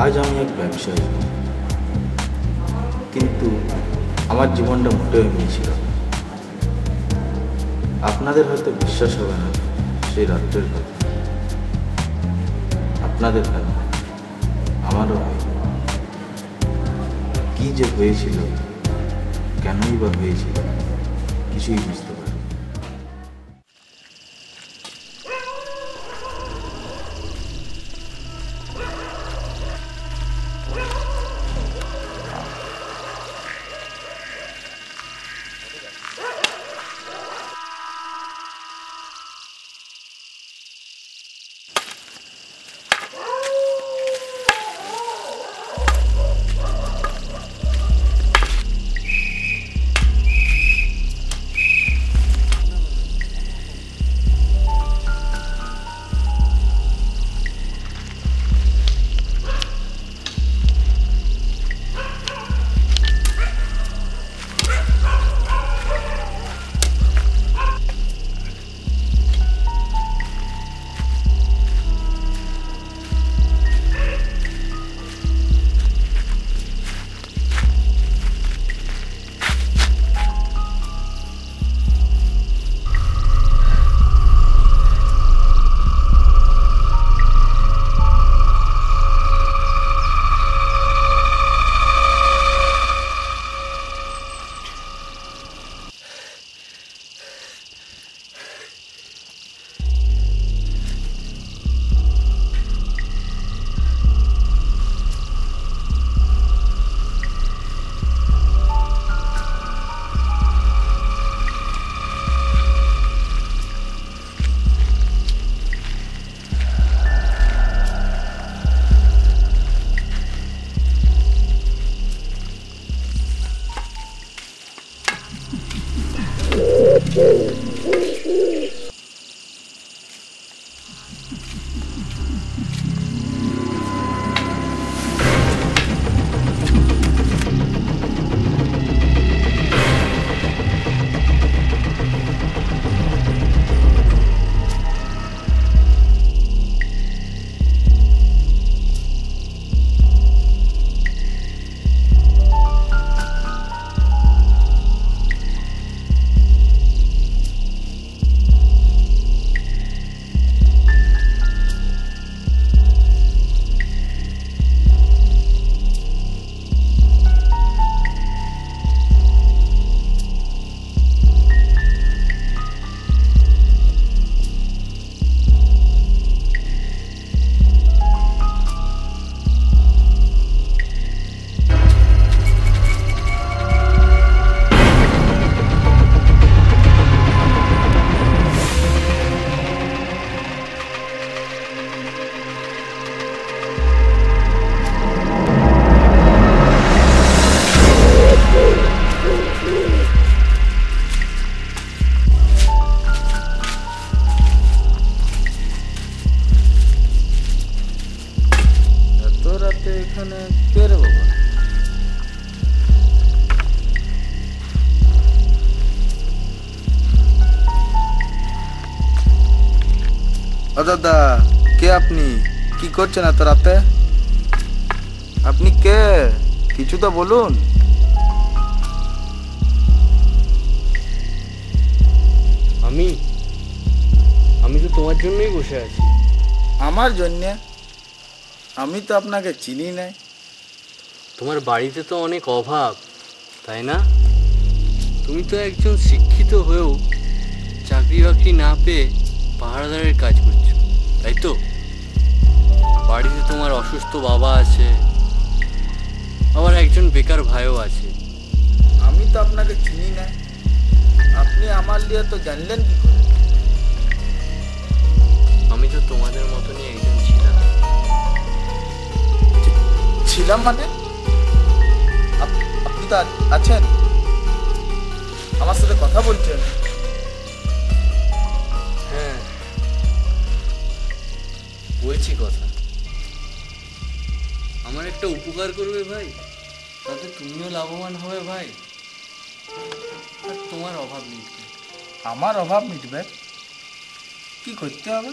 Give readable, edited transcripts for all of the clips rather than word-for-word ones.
আজ আমি এক ব্যবসায়ী, কিন্তু আমার জীবনটা মোটেও এমনি ছিল না। আপনাদের হয়তো বিশ্বাস হবে না সেই রাত্রের কথা, আপনাদের কেন আমারও হয়নি। কী যে হয়েছিল, কেনই বা হয়েছিল, কিছুই বুঝতে পারি। এখানে কে রে বাবা? ও দাদা, কে আপনি? কি করছেন এত রাতে? আপনি কে? কিছু তো বলুন। আমি তো তোমার জন্যই বসে আছি। আমার জন্যে? আমি তো আপনাকে চিনি নাই। তোমার বাড়িতে তো অনেক অভাব, তাই না? তুমি তো একজন শিক্ষিত হয়েও চাকরি বাকরি না পেয়ে পাহারাদারের কাজ করছো, তাই তো? বাড়িতে তোমার অসুস্থ বাবা আছে, আবার একজন বেকার ভাইও আছে। আমি তো আপনাকে চিনি না, আপনি আমার লিয়ে তো জানলেন কি করে? আমি তো তোমাদের মতনই একজন ছিলাম। ছিলাম মানে? আপনি তো আছেন, আমার সাথে কথা বলছেন? হ্যাঁ, বলছি কথা। আমার একটা উপকার করবে ভাই, তাতে তুমিও লাভবান হবে ভাই, আর তোমার অভাব মিটবে। আমার অভাব মিটবে? কি করতে হবে?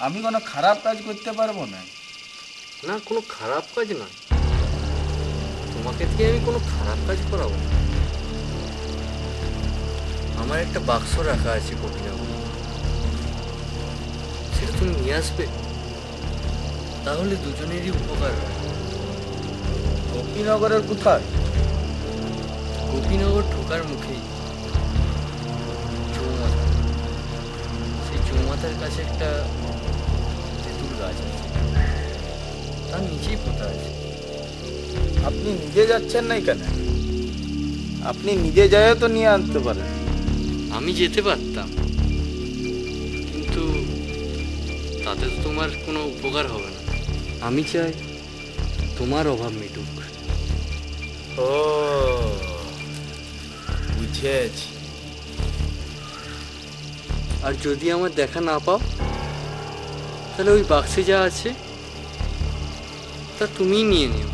আমি কোনো খারাপ কাজ করতে পারবো না। না, কোনো খারাপ কাজ নয়। তোমাকে দিয়ে আমি কোনো খারাপ কাজ করাবো না। আমার একটা বাক্স রাখা আছে কপিনগর, সেটা তুমি নিয়ে আসবে, তাহলে দুজনেরই উপকার হয়। গোপীনগরের কোথায়? গোপীনগর ঢোকার মুখেই চৌমাথা, সেই চৌমাথার কাছে একটা তেঁতুল গাছ আছে, তার নিচেই পোতা আছে। আপনি নিজে যাচ্ছেন নাই কেন? আপনি নিজে যায় তো নিয়ে আনতে পারেন। আমি যেতে পারতাম, কিন্তু তাতে তো তোমার কোনো উপকার হবে না। আমি চাই তোমার অভাব মিটুক। ও, বুঝেছি। আর যদি আমার দেখা না পাও, তাহলে ওই বাক্সে যা আছে তা তুমিই নিয়ে নিও।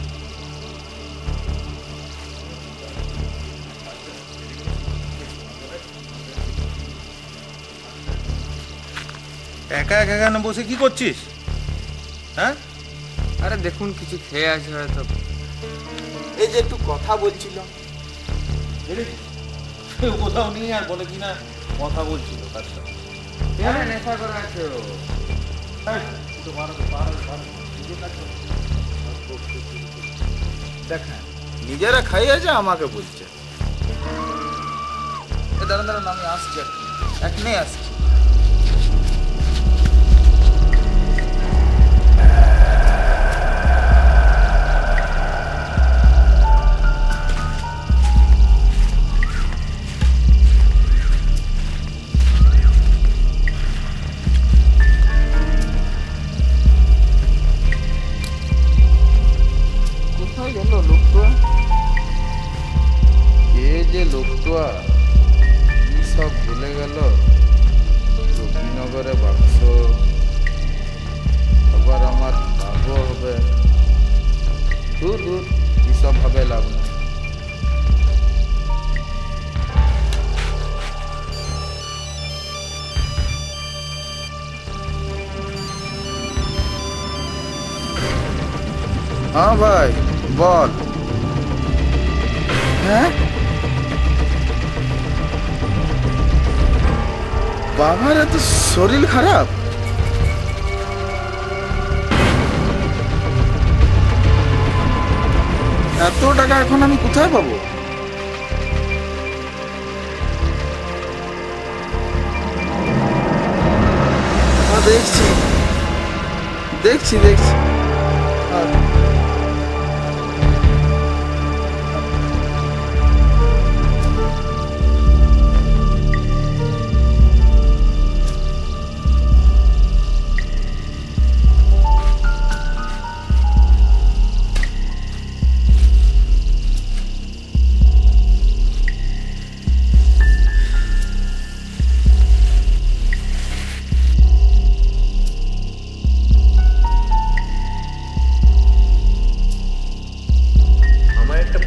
একা একা এখানে বসে কি করছিস? হ্যাঁ, আরে দেখুন, কিছু খেয়ে আছে হয়তো। এই যে একটু কথা বলছিল। দেখেছিস? কেউ কোথাও নেই আর বলে কিনা কথা বলছিল তার সাথে। আরে নেশা করে আছে ও। দেখেন, নিজেরা খাইয়েছে, আমাকে বলছে। দাঁড়ান দাঁড়ান, আমি আসছি, এখনই আসছি। কোথায় গেল লোকটা? কে যে লোকটা? কি সব ভুলে গেল? গোপীনগরে বাক্স, আবার আমার ভাবও হবে। দূর দূর, কি সব ভাবে লাভ নেই। হ্যাঁ ভাই, বল। হ্যাঁ, বাবার এত শরীর খারাপ? এত টাকা এখন আমি কোথায় পাবো? দেখছি দেখছি দেখছি।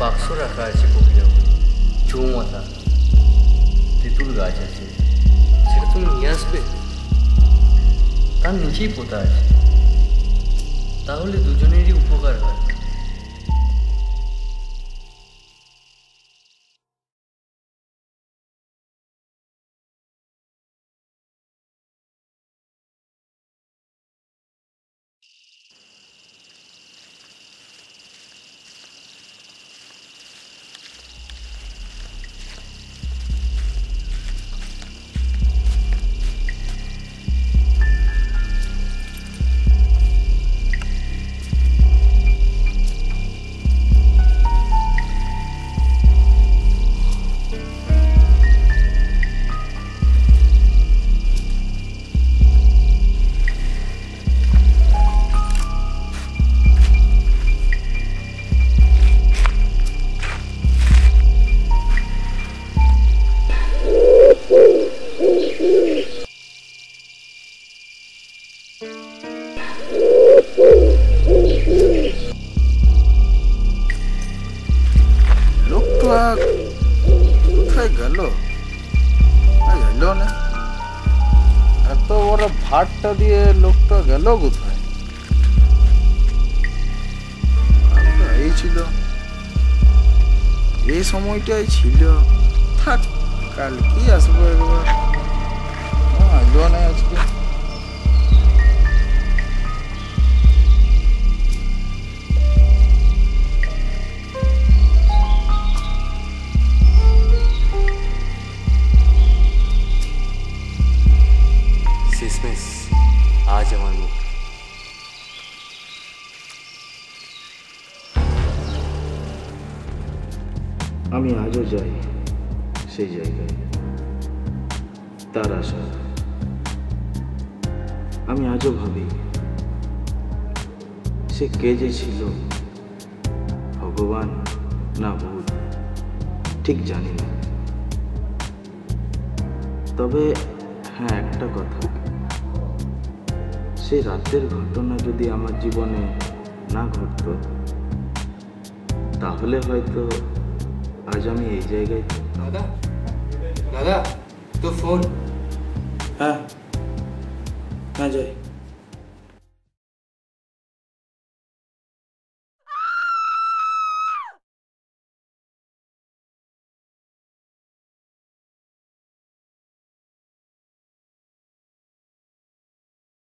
বাক্স রাখা আছে কপিনগর, চৌমাথা, তেঁতুল গাছ আছে, সেটা তুমি নিয়ে আসবে, তার নিচেই পোতা আছে, তাহলে দুজনেরই উপকার হয়। কোথায় গেল? এলো না, এত বড় ভাতটা দিয়ে লোকটা গেল কোথায়? বলছিল এই সময়টাই ছিল। থাক, কালকেই আসবো একবার। আসবো না আজকে। শেষমেশ আজ আমার মুখ। আমি আজও যাই সেই জায়গায়, তার আশা। আমি আজও ভাবি সে কে যে ছিল, ভগবান না ভূত ঠিক জানি না। তবে হ্যাঁ, একটা কথা, সেই রাতের ঘটনা যদি আমার জীবনে না ঘটতো, তাহলে হয়তো আজ আমি এই জায়গায়। দাদা দাদা তো ফোন। হ্যাঁ, হ্যাঁ যাই।